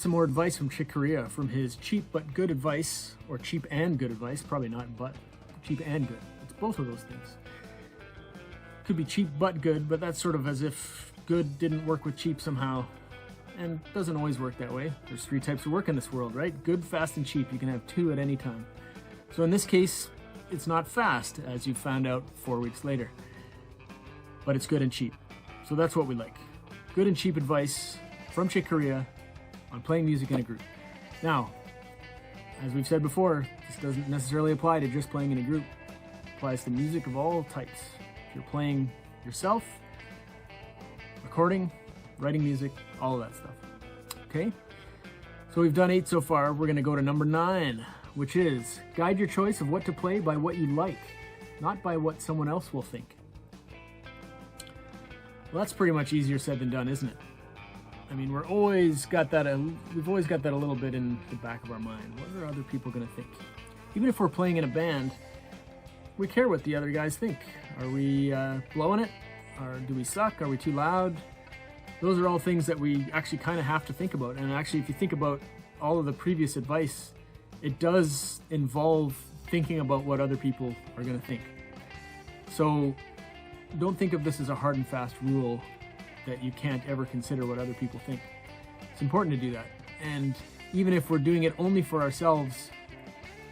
some more advice from Chick Corea from his cheap but good advice, or cheap and good advice, probably not but, cheap and good. It's both of those things. Could be cheap but good, but that's sort of as if good didn't work with cheap somehow, and doesn't always work that way. There's 3 types of work in this world, right? Good, fast, and cheap. You can have 2 at any time. So in this case, it's not fast, as you found out 4 weeks later, but it's good and cheap. So that's what we like. Good and cheap advice from Chick Corea on playing music in a group. Now, as we've said before, this doesn't necessarily apply to just playing in a group. It applies to music of all types. If you're playing yourself, recording, writing music, all of that stuff. Okay? So we've done 8 so far. We're going to go to number 9, which is guide your choice of what to play by what you like, not by what someone else will think. Well, that's pretty much easier said than done, isn't it? I mean, we've always got that a little bit in the back of our mind. What are other people going to think? Even if we're playing in a band, we care what the other guys think. Are we blowing it? Or do we suck? Are we too loud? Those are all things that we actually kind of have to think about. And actually, if you think about all of the previous advice, it does involve thinking about what other people are going to think. So don't think of this as a hard and fast rule that you can't ever consider what other people think. It's important to do that. And even if we're doing it only for ourselves,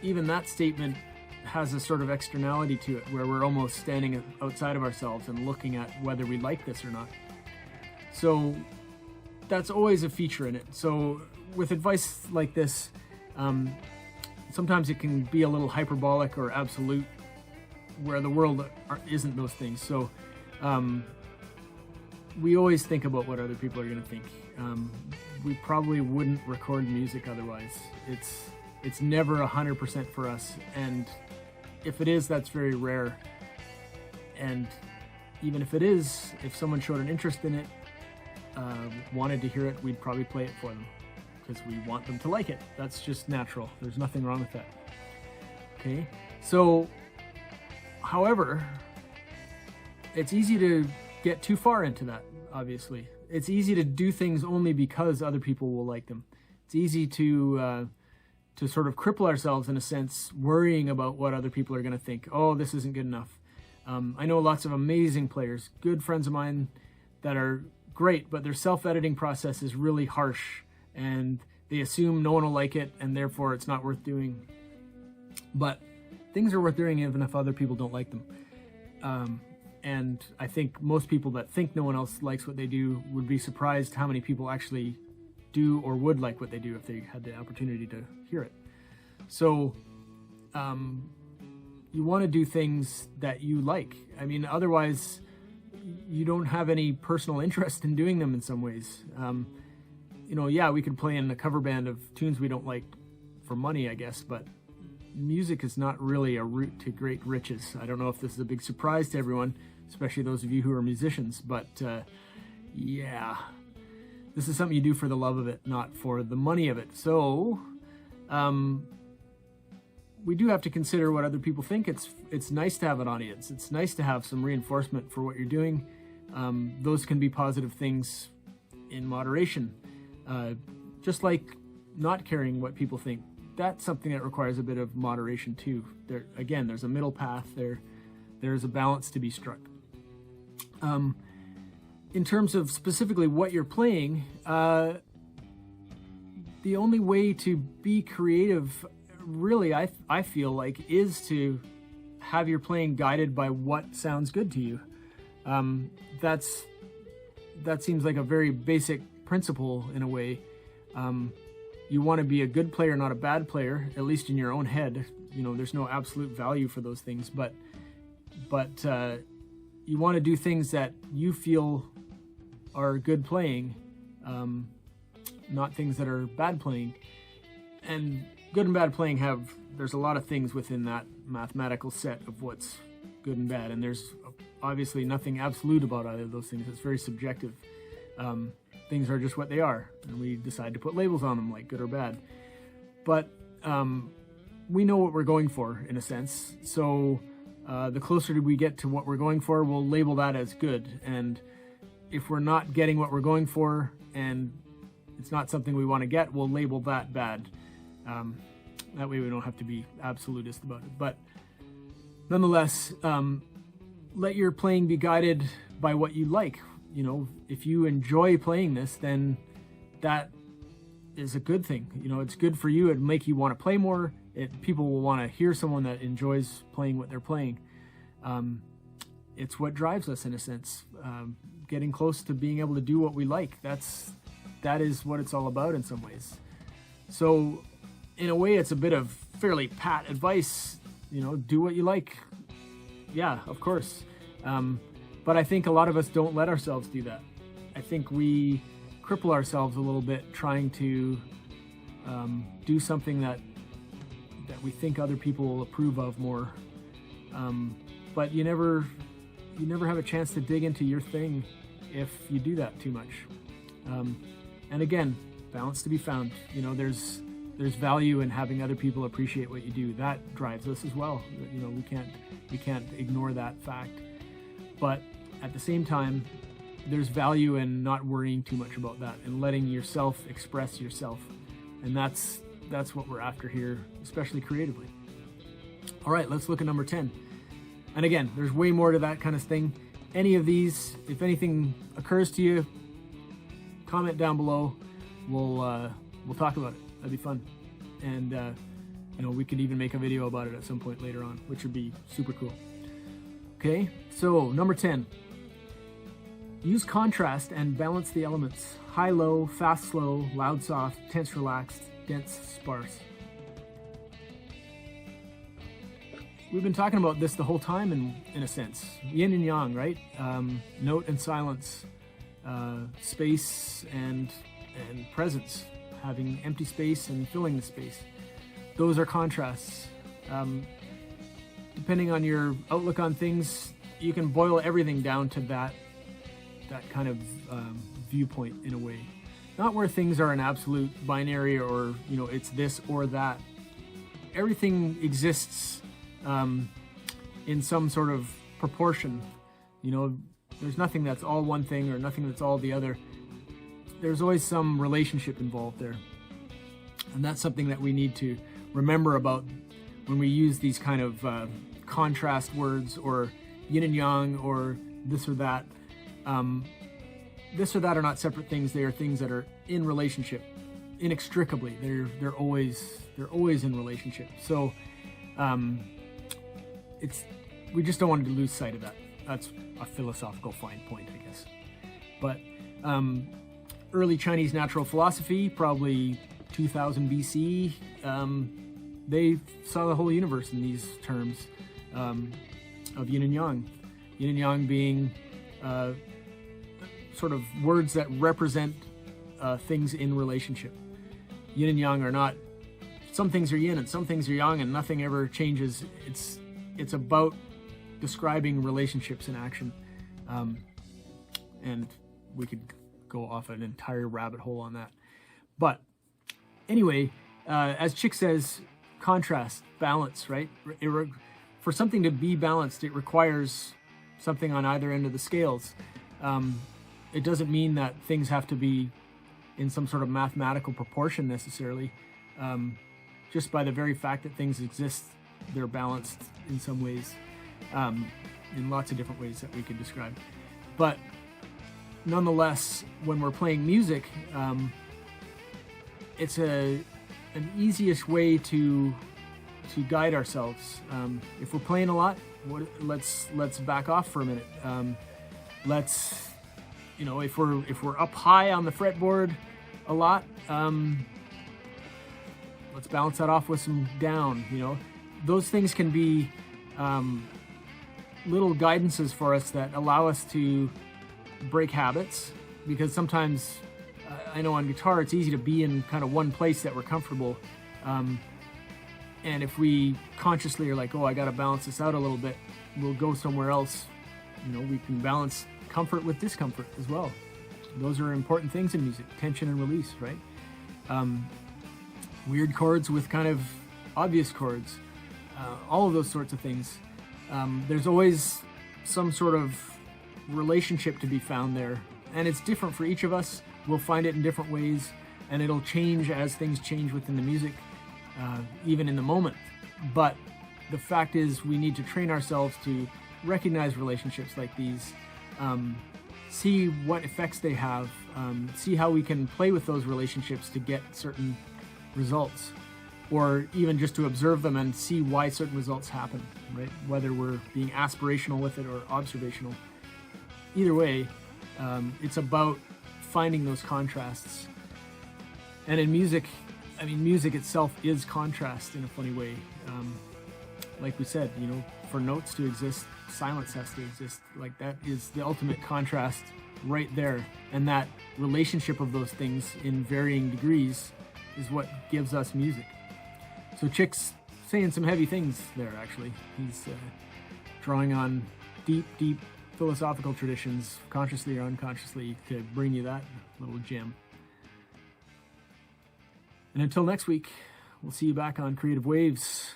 even that statement has a sort of externality to it where we're almost standing outside of ourselves and looking at whether we like this or not. So that's always a feature in it. So with advice like this, sometimes it can be a little hyperbolic or absolute, where the world isn't those things. So we always think about what other people are going to think. We probably wouldn't record music otherwise. It's never 100% for us, and if it is, that's very rare. And even if it is, if someone showed an interest in it, wanted to hear it, we'd probably play it for them because we want them to like it. That's just natural. There's nothing wrong with that. Okay, so however, it's easy to get too far into that, obviously. It's easy to do things only because other people will like them. It's easy to sort of cripple ourselves, in a sense, worrying about what other people are going to think. Oh, this isn't good enough. I know lots of amazing players, good friends of mine that are great, but their self-editing process is really harsh, and they assume no one will like it, and therefore it's not worth doing. But things are worth doing even if other people don't like them. And I think most people that think no one else likes what they do would be surprised how many people actually do or would like what they do if they had the opportunity to hear it. So you want to do things that you like. I mean, otherwise you don't have any personal interest in doing them in some ways. Yeah, we could play in a cover band of tunes we don't like for money, I guess, but music is not really a route to great riches. I don't know if this is a big surprise to everyone, especially those of you who are musicians, but yeah, this is something you do for the love of it, not for the money of it. So we do have to consider what other people think. It's nice to have an audience. It's nice to have some reinforcement for what you're doing. Those can be positive things in moderation. Just like not caring what people think, that's something that requires a bit of moderation too. Again, there's a middle path there. There's a balance to be struck. In terms of specifically what you're playing, the only way to be creative, really, I feel like, is to have your playing guided by what sounds good to you. That seems like a very basic principle in a way. You want to be a good player, not a bad player, at least in your own head. There's no absolute value for those things, but you want to do things that you feel are good playing, not things that are bad playing. And good and bad playing there's a lot of things within that mathematical set of what's good and bad, and there's obviously nothing absolute about either of those things. It's very subjective. Things are just what they are, and we decide to put labels on them, like good or bad. But we know what we're going for, in a sense, so the closer we get to what we're going for, we'll label that as good. And if we're not getting what we're going for, and it's not something we want to get, we'll label that bad. That way we don't have to be absolutist about it. But nonetheless, let your playing be guided by what you like. You know, if you enjoy playing this, then that is a good thing. You know, it's good for you. It'll make you want to play more. People will want to hear someone that enjoys playing what they're playing. It's what drives us in a sense. Getting close to being able to do what we like. That is what it's all about in some ways. So in a way, it's a bit of fairly pat advice. You know, do what you like. Yeah, of course. But I think a lot of us don't let ourselves do that. I think we cripple ourselves a little bit trying to do something that we think other people will approve of more. But you never have a chance to dig into your thing if you do that too much. And again, balance to be found. You know, there's value in having other people appreciate what you do. That drives us as well. You know, we can't ignore that fact. But at the same time, there's value in not worrying too much about that and letting yourself express yourself. And that's what we're after here, especially creatively. All right, let's look at number 10. And again, there's way more to that kind of thing. Any of these, if anything occurs to you, comment down below. We'll talk about it. That'd be fun. And you know, we could even make a video about it at some point later on, which would be super cool. Okay, so number 10. Use contrast and balance the elements. High, low, fast, slow, loud, soft, tense, relaxed, dense, sparse. We've been talking about this the whole time in a sense. Yin and yang, right? Note and silence, space and presence, having empty space and filling the space. Those are contrasts. Depending on your outlook on things, you can boil everything down to that kind of viewpoint in a way. Not where things are an absolute binary or, you know, it's this or that. Everything exists in some sort of proportion. You know, there's nothing that's all one thing or nothing that's all the other. There's always some relationship involved there. And that's something that we need to remember about when we use these kind of contrast words or yin and yang or this or that. This or that are not separate things. They are things that are in relationship inextricably. They're always in relationship. So we just don't want to lose sight of that. That's a philosophical fine point, I guess. But early Chinese natural philosophy, probably 2000 BC, they saw the whole universe in these terms of yin and yang. Yin and yang being sort of words that represent things in relationship. Yin and yang are not, some things are yin and some things are yang and nothing ever changes. It's about describing relationships in action. And we could go off an entire rabbit hole on that. But anyway, as Chick says, contrast, balance, right? For something to be balanced, it requires something on either end of the scales. It doesn't mean that things have to be in some sort of mathematical proportion necessarily. Just by the very fact that things exist, they're balanced in some ways, in lots of different ways that we could describe. But nonetheless, when we're playing music, it's an easiest way to guide ourselves. If we're playing a lot, let's back off for a minute. Let's, you know, if we're up high on the fretboard a lot, let's balance that off with some down. You know, those things can be little guidances for us that allow us to break habits, because sometimes I know on guitar it's easy to be in kind of one place that we're comfortable, and if we consciously are like, oh, I got to balance this out a little bit, we'll go somewhere else. You know, we can balance comfort with discomfort as well. Those are important things in music, tension and release, right? Weird chords with kind of obvious chords, all of those sorts of things. There's always some sort of relationship to be found there, and it's different for each of us. We'll find it in different ways. and it'll change as things change within the music, even in the moment. But the fact is, we need to train ourselves to recognize relationships like these, see what effects they have, see how we can play with those relationships to get certain results, or even just to observe them and see why certain results happen, right? Whether we're being aspirational with it or observational. Either way, it's about finding those contrasts. And in music, I mean, music itself is contrast in a funny way. Like we said, you know, for notes to exist, silence has to exist. Like, that is the ultimate contrast right there. And that relationship of those things in varying degrees is what gives us music. So Chick's saying some heavy things there, actually. He's drawing on deep, deep philosophical traditions, consciously or unconsciously, to bring you that little gem. And until next week, we'll see you back on Creative Waves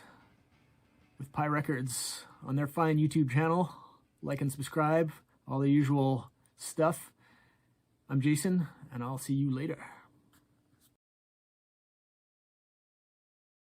with Pi Records on their fine YouTube channel. Like and subscribe, all the usual stuff. I'm Jason, and I'll see you later.